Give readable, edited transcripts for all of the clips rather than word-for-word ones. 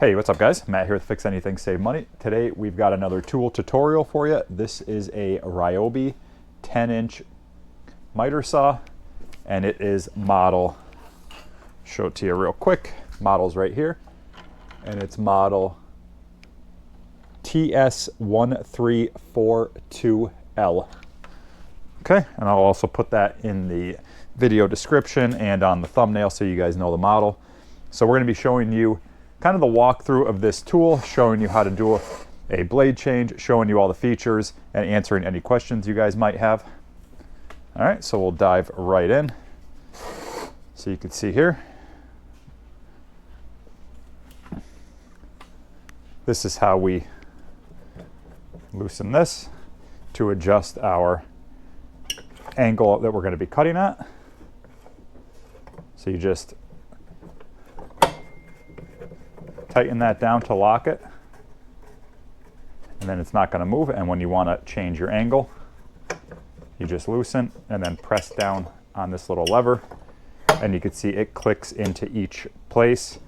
Hey, what's up guys? Matt here with Fix Anything Save Money. Today we've got another tool tutorial for you. This is a Ryobi 10-inch miter saw, and it is model, show it to you real quick, model's right here, and it's model TS1342L. Okay, and I'll also put that in the video description and on the thumbnail so you guys know the model. So we're going to be showing you kind of the walkthrough of this tool, showing you how to do a blade change, showing you all the features, and answering any questions you guys might have. All right, so we'll dive right in. So you can see here, this is how we loosen this to adjust our angle that we're going to be cutting at. So you just tighten that down to lock it, and then it's not going to move. And when you want to change your angle, you just loosen and then press down on this little lever, and you can see it clicks into each place.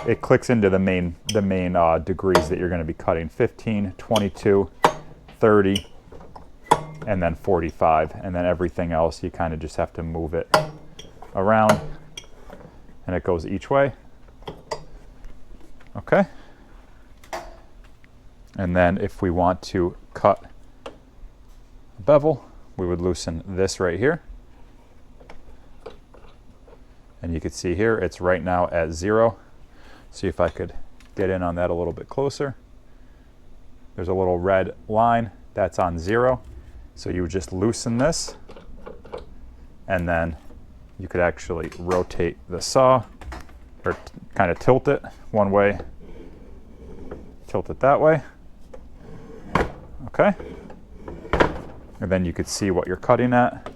It clicks into the main degrees that you're going to be cutting: 15, 22, 30, and then 45. And then everything else, you kind of just have to move it around, and it goes each way. Okay, and then if we want to cut a bevel, we would loosen this right here, and you can see here it's right now at 0. See if I could get in on that a little bit closer. There's a little red line that's on 0, so you would just loosen this, and then you could actually rotate the saw, or kind of tilt it one way, tilt it that way. Okay, and then you could see what you're cutting at.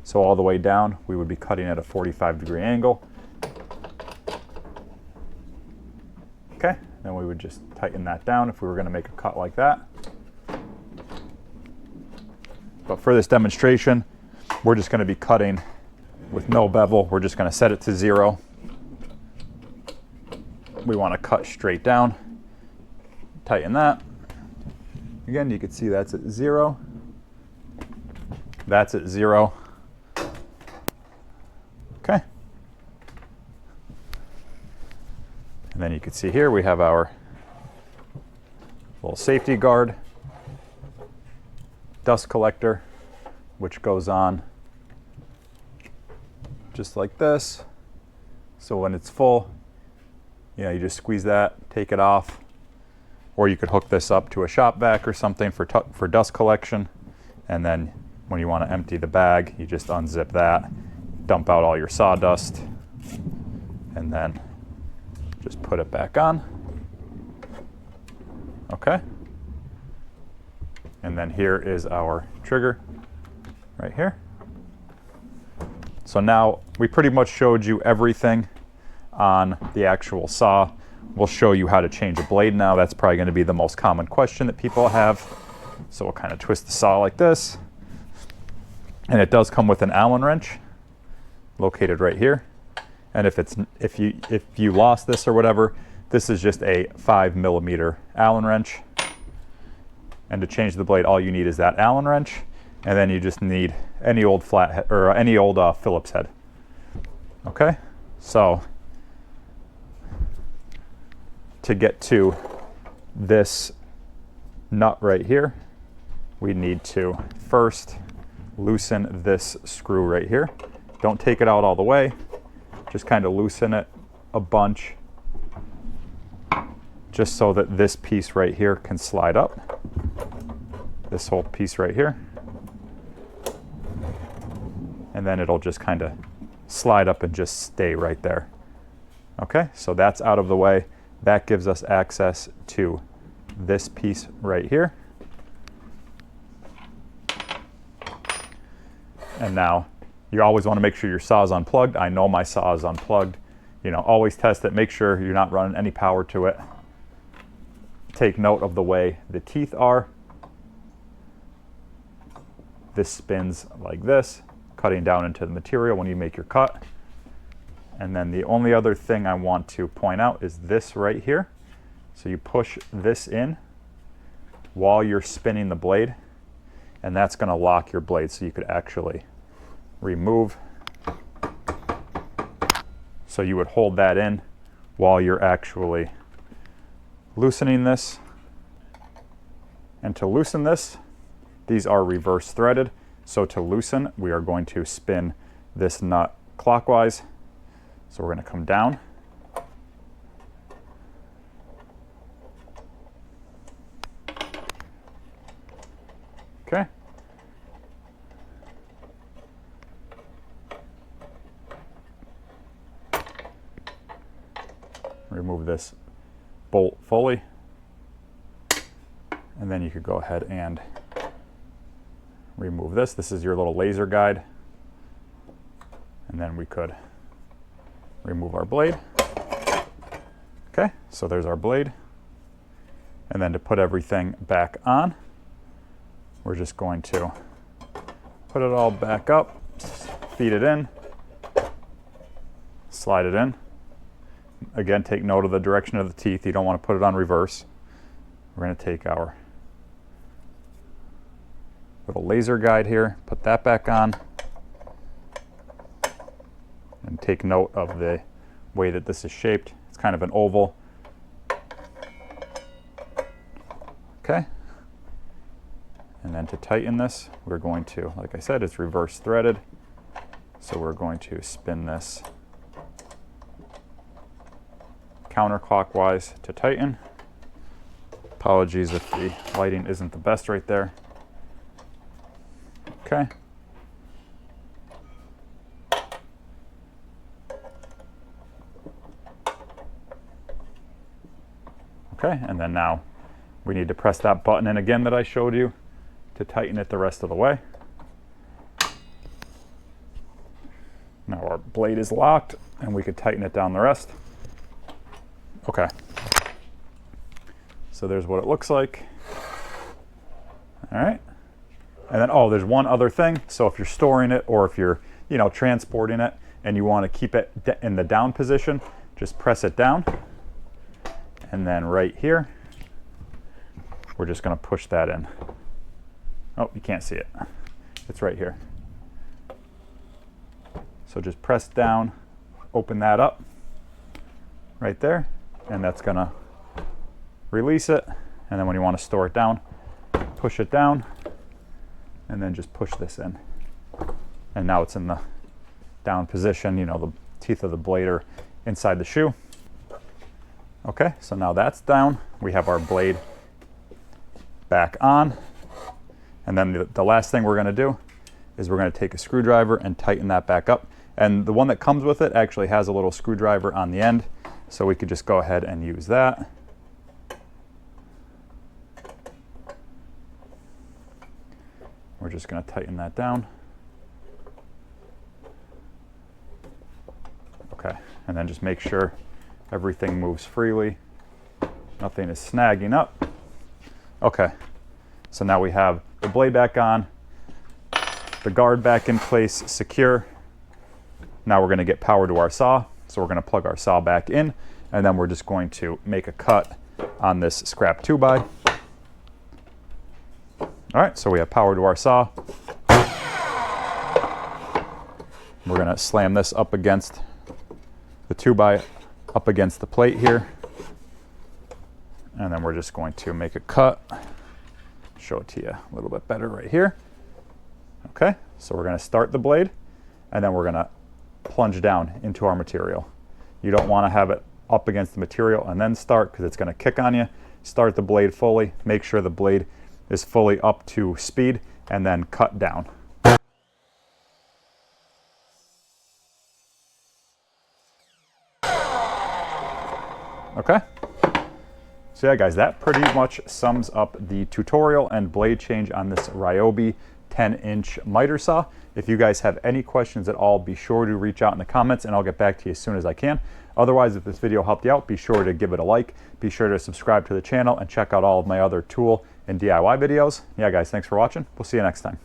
So all the way down, we would be cutting at a 45-degree angle. Okay, then we would just tighten that down if we were going to make a cut like that. But for this demonstration, we're just going to be cutting with no bevel. We're just going to set it to 0. We want to cut straight down, tighten that. Again, you can see that's at 0. That's at 0. Okay. And then you can see here we have our little safety guard, dust collector, which goes on just like this. So when it's full, you know, you just squeeze that, take it off, or you could hook this up to a shop vac or something for dust collection. And then when you want to empty the bag, you just unzip that, dump out all your sawdust, and then just put it back on. Okay. And then here is our trigger right here. So now we pretty much showed you everything on the actual saw. We'll show you how to change a blade now. That's probably going to be the most common question that people have. So we'll kind of twist the saw like this. And it does come with an Allen wrench located right here. And if you lost this or whatever, this is just a 5mm Allen wrench. And to change the blade, all you need is that Allen wrench, and then you just need any old flathead or any old Phillips head. Okay, so to get to this nut right here, we need to first loosen this screw right here. Don't take it out all the way, just kind of loosen it a bunch, just so that this piece right here can slide up. This whole piece right here. And then it'll just kind of slide up and just stay right there. Okay, so that's out of the way. That gives us access to this piece right here. And now you always want to make sure your saw is unplugged. I know my saw is unplugged. You know, always test it. Make sure you're not running any power to it. Take note of the way the teeth are. This spins like this, cutting down into the material when you make your cut. And then the only other thing I want to point out is this right here. So you push this in while you're spinning the blade, and that's going to lock your blade so you could actually remove. So you would hold that in while you're actually loosening this. And to loosen this, these are reverse threaded. So to loosen, we are going to spin this nut clockwise. So we're going to come down. Okay. Remove this bolt fully. And then you could go ahead and remove this. This is your little laser guide. And then we could remove our blade. Okay, so there's our blade. And then to put everything back on, we're just going to put it all back up, feed it in, slide it in. Again, take note of the direction of the teeth. You don't want to put it on reverse. We're going to take our little laser guide here, put that back on, and take note of the way that this is shaped. It's kind of an oval. Okay. And then to tighten this, we're going to, like I said, it's reverse threaded. So we're going to spin this counterclockwise to tighten. Apologies if the lighting isn't the best right there. Okay. Okay, and then now we need to press that button in again that I showed you to tighten it the rest of the way. Now our blade is locked and we could tighten it down the rest. Okay. So there's what it looks like. All right. And then, oh, there's one other thing. So if you're storing it or if you're, transporting it and you want to keep it in the down position, just press it down. And then right here, we're just going to push that in. Oh, you can't see it. It's right here. So just press down, open that up right there, and that's going to release it. And then when you want to store it down, push it down, and then just push this in. And now it's in the down position. The teeth of the blade are inside the shoe. Okay, so now that's down. We have our blade back on. And then the last thing we're going to do is we're going to take a screwdriver and tighten that back up. And the one that comes with it actually has a little screwdriver on the end, so we could just go ahead and use that. We're just going to tighten that down. Okay, and then just make sure everything moves freely. Nothing is snagging up. Okay, so now we have the blade back on, the guard back in place, secure. Now we're going to get power to our saw. So we're going to plug our saw back in, and then we're just going to make a cut on this scrap 2x. All right, so we have power to our saw. We're going to slam this up against the 2x, up against the plate here. And then we're just going to make a cut. Show it to you a little bit better right here. Okay, so we're going to start the blade, and then we're going to plunge down into our material. You don't want to have it up against the material and then start, because it's going to kick on you. Start the blade fully, make sure the blade is fully up to speed, and then cut down. Okay. So yeah, guys, that pretty much sums up the tutorial and blade change on this Ryobi 10-inch miter saw. If you guys have any questions at all, be sure to reach out in the comments and I'll get back to you as soon as I can. Otherwise, if this video helped you out, be sure to give it a like, be sure to subscribe to the channel, and check out all of my other tool and DIY videos. Yeah, guys, thanks for watching. We'll see you next time.